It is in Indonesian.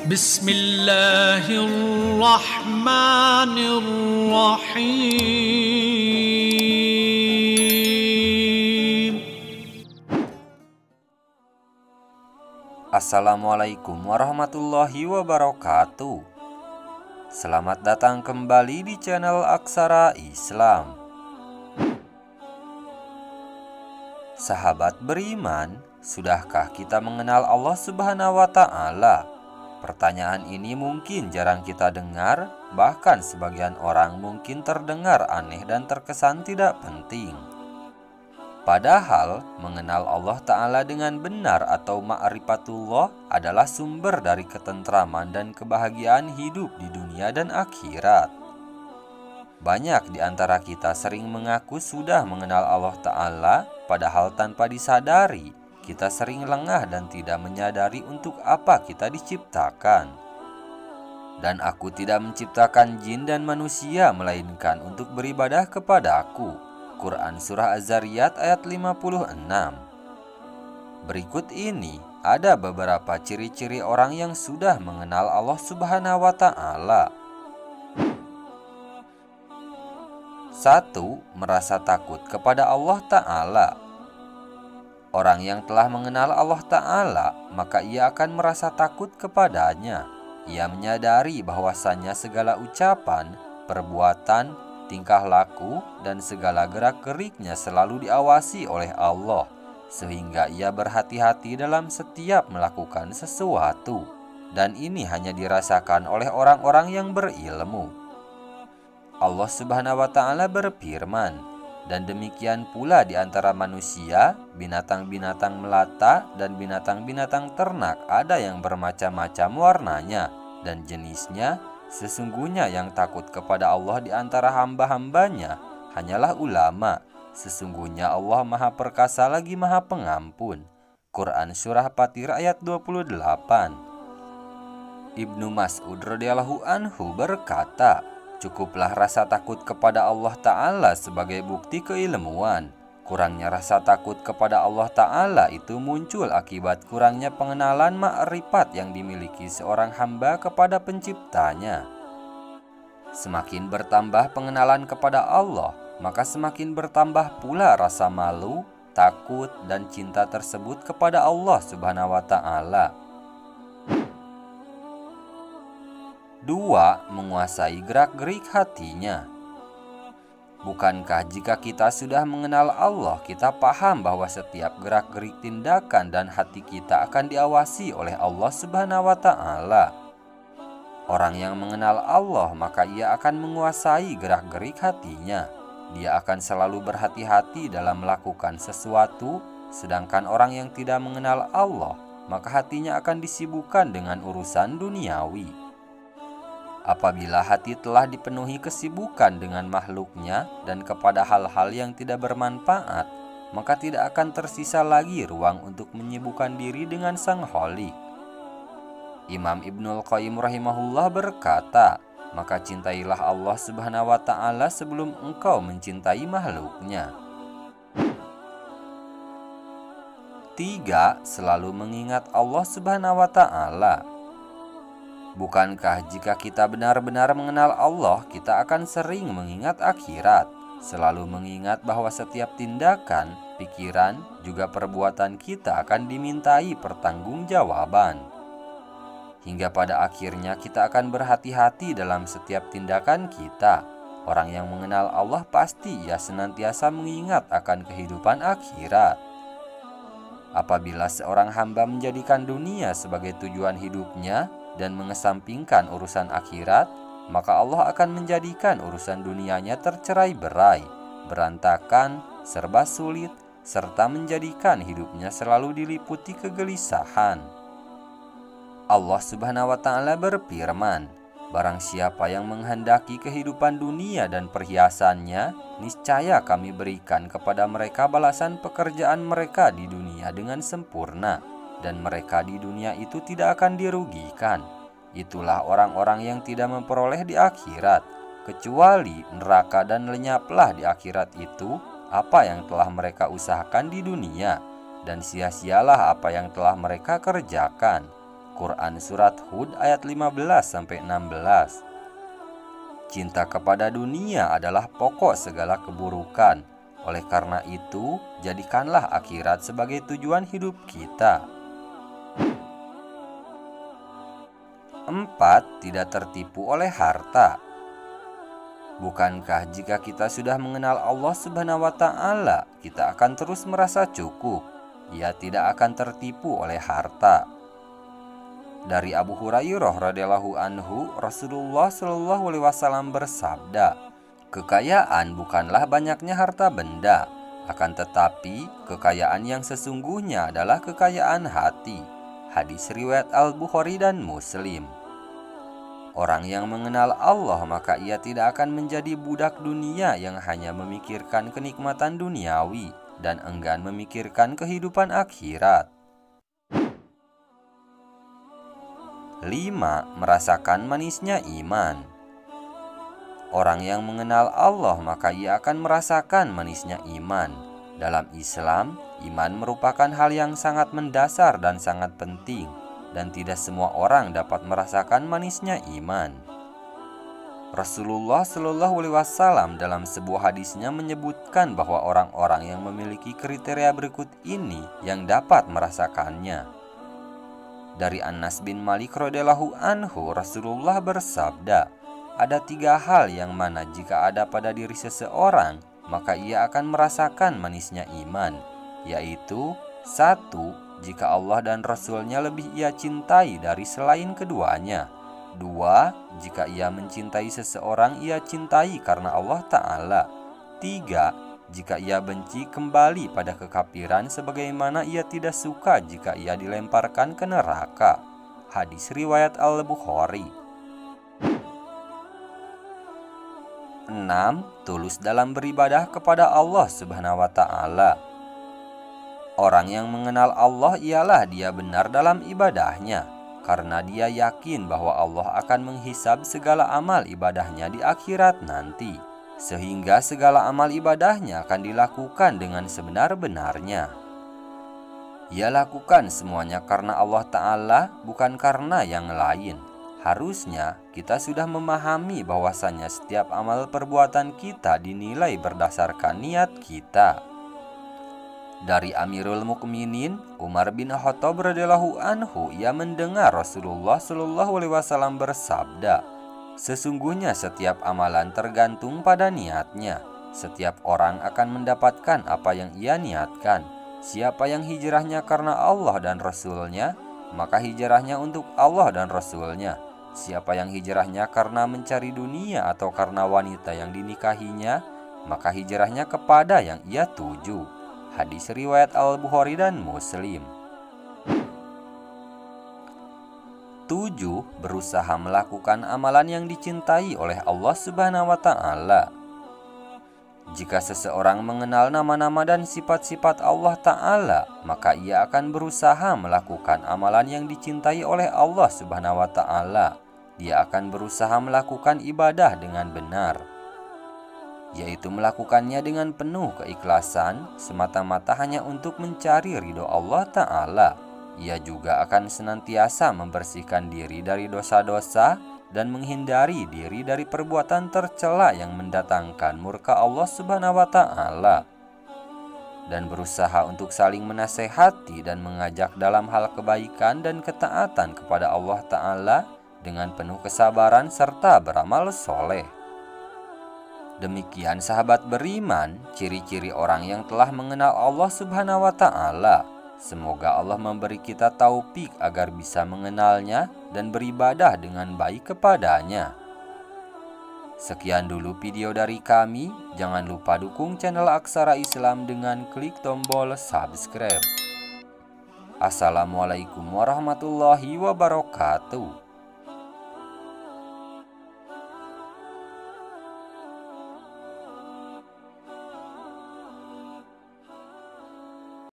Bismillahirrahmanirrahim. Assalamualaikum warahmatullahi wabarakatuh. Selamat datang kembali di channel Aksara Islam. Sahabat beriman, sudahkah kita mengenal Allah Subhanahu wa Ta'ala? Pertanyaan ini mungkin jarang kita dengar, bahkan sebagian orang mungkin terdengar aneh dan terkesan tidak penting. Padahal, mengenal Allah Ta'ala dengan benar atau ma'rifatullah adalah sumber dari ketentraman dan kebahagiaan hidup di dunia dan akhirat. Banyak di antara kita sering mengaku sudah mengenal Allah Ta'ala, padahal tanpa disadari, kita sering lengah dan tidak menyadari untuk apa kita diciptakan. Dan aku tidak menciptakan jin dan manusia, melainkan untuk beribadah kepada Aku. Quran Surah Az-Zariyat ayat 56. Berikut ini ada beberapa ciri-ciri orang yang sudah mengenal Allah Subhanahu wa Ta'ala. 1. Merasa takut kepada Allah Ta'ala. Orang yang telah mengenal Allah Ta'ala, maka ia akan merasa takut kepadanya. Ia menyadari bahwasannya segala ucapan, perbuatan, tingkah laku, dan segala gerak-geriknya selalu diawasi oleh Allah, sehingga ia berhati-hati dalam setiap melakukan sesuatu. Dan ini hanya dirasakan oleh orang-orang yang berilmu. Allah Subhanahu wa Ta'ala berfirman, dan demikian pula di antara manusia, binatang-binatang melata dan binatang-binatang ternak ada yang bermacam-macam warnanya dan jenisnya. Sesungguhnya yang takut kepada Allah di antara hamba-hambanya hanyalah ulama. Sesungguhnya Allah Maha Perkasa lagi Maha Pengampun. Quran Surah Fatir ayat 28. Ibnu Mas'ud radhiyallahu anhu berkata, cukuplah rasa takut kepada Allah Ta'ala sebagai bukti keilmuan. Kurangnya rasa takut kepada Allah Ta'ala itu muncul akibat kurangnya pengenalan ma'rifat yang dimiliki seorang hamba kepada penciptanya. Semakin bertambah pengenalan kepada Allah, maka semakin bertambah pula rasa malu, takut, dan cinta tersebut kepada Allah Subhanahu wa Ta'ala. 2. Menguasai gerak-gerik hatinya. Bukankah jika kita sudah mengenal Allah, kita paham bahwa setiap gerak-gerik tindakan dan hati kita akan diawasi oleh Allah Subhanahu wa Ta'ala? Orang yang mengenal Allah, maka ia akan menguasai gerak-gerik hatinya. Dia akan selalu berhati-hati dalam melakukan sesuatu, sedangkan orang yang tidak mengenal Allah, maka hatinya akan disibukkan dengan urusan duniawi. Apabila hati telah dipenuhi kesibukan dengan makhluknya dan kepada hal-hal yang tidak bermanfaat, maka tidak akan tersisa lagi ruang untuk menyibukkan diri dengan Sang Khalik. Imam Ibnul Qayyim rahimahullah berkata, maka cintailah Allah Subhanahu wa Ta'ala sebelum engkau mencintai makhluknya. 3. Selalu mengingat Allah Subhanahu wa Ta'ala. Bukankah jika kita benar-benar mengenal Allah, kita akan sering mengingat akhirat, selalu mengingat bahwa setiap tindakan, pikiran, juga perbuatan kita akan dimintai pertanggungjawaban. Hingga pada akhirnya kita akan berhati-hati dalam setiap tindakan kita. Orang yang mengenal Allah pasti ia senantiasa mengingat akan kehidupan akhirat. Apabila seorang hamba menjadikan dunia sebagai tujuan hidupnya dan mengesampingkan urusan akhirat, maka Allah akan menjadikan urusan dunianya tercerai-berai, berantakan, serba sulit, serta menjadikan hidupnya selalu diliputi kegelisahan. Allah Subhanahu wa Ta'ala berfirman, barang siapa yang menghendaki kehidupan dunia dan perhiasannya, niscaya kami berikan kepada mereka balasan pekerjaan mereka di dunia dengan sempurna, dan mereka di dunia itu tidak akan dirugikan. Itulah orang-orang yang tidak memperoleh di akhirat, kecuali neraka, dan lenyaplah di akhirat itu apa yang telah mereka usahakan di dunia, dan sia-sialah apa yang telah mereka kerjakan. Quran Surat Hud ayat 15-16. Cinta kepada dunia adalah pokok segala keburukan. Oleh karena itu, jadikanlah akhirat sebagai tujuan hidup kita. 4. Tidak tertipu oleh harta. Bukankah jika kita sudah mengenal Allah Subhanahu wa Ta'ala, kita akan terus merasa cukup? Ia tidak akan tertipu oleh harta. Dari Abu Hurairah radhiyallahu anhu, Rasulullah shallallahu alaihi wasallam bersabda, "Kekayaan bukanlah banyaknya harta benda, akan tetapi kekayaan yang sesungguhnya adalah kekayaan hati." Hadis riwayat Al-Bukhari dan Muslim. Orang yang mengenal Allah maka ia tidak akan menjadi budak dunia yang hanya memikirkan kenikmatan duniawi dan enggan memikirkan kehidupan akhirat. 5. Merasakan manisnya iman. Orang yang mengenal Allah maka ia akan merasakan manisnya iman. Dalam Islam, iman merupakan hal yang sangat mendasar dan sangat penting, dan tidak semua orang dapat merasakan manisnya iman. Rasulullah Shallallahu Alaihi Wasallam dalam sebuah hadisnya menyebutkan bahwa orang-orang yang memiliki kriteria berikut ini yang dapat merasakannya. Dari Anas bin Malik radhiyallahu anhu, Rasulullah bersabda, "Ada 3 hal yang mana jika ada pada diri seseorang, maka ia akan merasakan manisnya iman, yaitu 1. Jika Allah dan Rasul-Nya lebih ia cintai dari selain keduanya. 2. Jika ia mencintai seseorang, ia cintai karena Allah Ta'ala. 3. Jika ia benci kembali pada kekafiran sebagaimana ia tidak suka jika ia dilemparkan ke neraka." Hadis riwayat Al-Bukhari. 6. Tulus dalam beribadah kepada Allah Subhanahu wa Ta'ala. Orang yang mengenal Allah ialah dia benar dalam ibadahnya, karena dia yakin bahwa Allah akan menghisab segala amal ibadahnya di akhirat nanti, sehingga segala amal ibadahnya akan dilakukan dengan sebenar-benarnya. Ia lakukan semuanya karena Allah Ta'ala, bukan karena yang lain. Harusnya kita sudah memahami bahwasanya setiap amal perbuatan kita dinilai berdasarkan niat kita. Dari Amirul Mukminin Umar bin Khattab radhiyallahu anhu, ia mendengar Rasulullah shallallahu alaihi wasallam bersabda, "Sesungguhnya setiap amalan tergantung pada niatnya. Setiap orang akan mendapatkan apa yang ia niatkan. Siapa yang hijrahnya karena Allah dan Rasul-Nya, maka hijrahnya untuk Allah dan Rasul-Nya. Siapa yang hijrahnya karena mencari dunia atau karena wanita yang dinikahinya, maka hijrahnya kepada yang ia tuju." Hadis riwayat Al-Bukhari dan Muslim. 7. Berusaha melakukan amalan yang dicintai oleh Allah Subhanahu wa Ta'ala. Jika seseorang mengenal nama-nama dan sifat-sifat Allah Ta'ala, maka ia akan berusaha melakukan amalan yang dicintai oleh Allah Subhanahu wa Ta'ala. Dia akan berusaha melakukan ibadah dengan benar, yaitu melakukannya dengan penuh keikhlasan, semata-mata hanya untuk mencari ridho Allah Ta'ala. Ia juga akan senantiasa membersihkan diri dari dosa-dosa dan menghindari diri dari perbuatan tercela yang mendatangkan murka Allah Subhanahu wa Ta'ala, dan berusaha untuk saling menasehati dan mengajak dalam hal kebaikan dan ketaatan kepada Allah Ta'ala dengan penuh kesabaran serta beramal soleh. Demikian sahabat beriman, ciri-ciri orang yang telah mengenal Allah Subhanahu wa Ta'ala. Semoga Allah memberi kita taufik agar bisa mengenalnya dan beribadah dengan baik kepadanya. Sekian dulu video dari kami. Jangan lupa dukung channel Aksara Islam dengan klik tombol subscribe. Assalamualaikum warahmatullahi wabarakatuh.